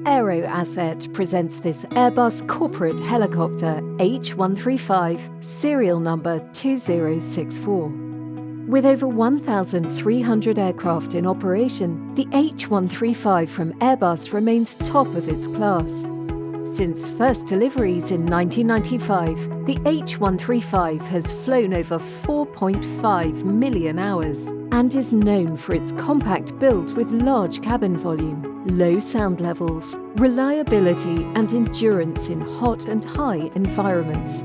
Aero Asset presents this Airbus corporate helicopter H135, serial number 2064. With over 1,300 aircraft in operation, the H135 from Airbus remains top of its class. Since first deliveries in 1995, the H135 has flown over 4.5 million hours and is known for its compact build with large cabin volume, low sound levels, reliability and endurance in hot and high environments.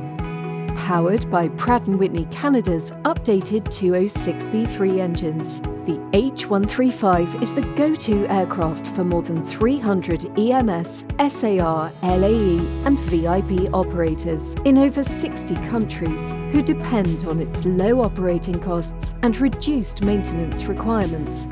Powered by Pratt & Whitney Canada's updated 206B3 engines, the H135 is the go-to aircraft for more than 300 EMS, SAR, LAE and VIP operators in over 60 countries who depend on its low operating costs and reduced maintenance requirements.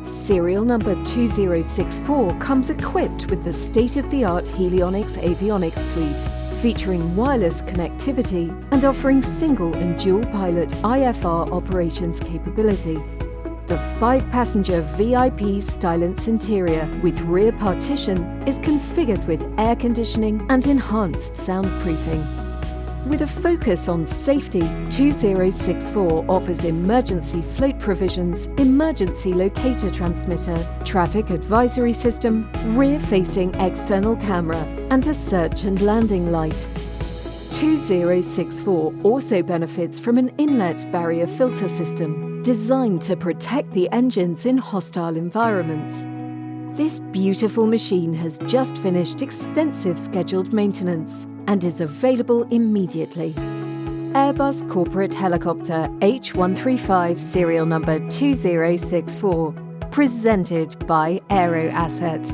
Serial number 2064 comes equipped with the state-of-the-art Helionics avionics suite, featuring wireless connectivity and offering single and dual pilot IFR operations capability. The 5-passenger VIP Stylence interior with rear partition is configured with air conditioning and enhanced soundproofing. With a focus on safety, 2064 offers emergency float provisions, emergency locator transmitter, traffic advisory system, rear-facing external camera, and a search and landing light. 2064 also benefits from an inlet barrier filter system designed to protect the engines in hostile environments. This beautiful machine has just finished extensive scheduled maintenance and is available immediately. Airbus Corporate Helicopter H135 serial number 2064, presented by Aero Asset.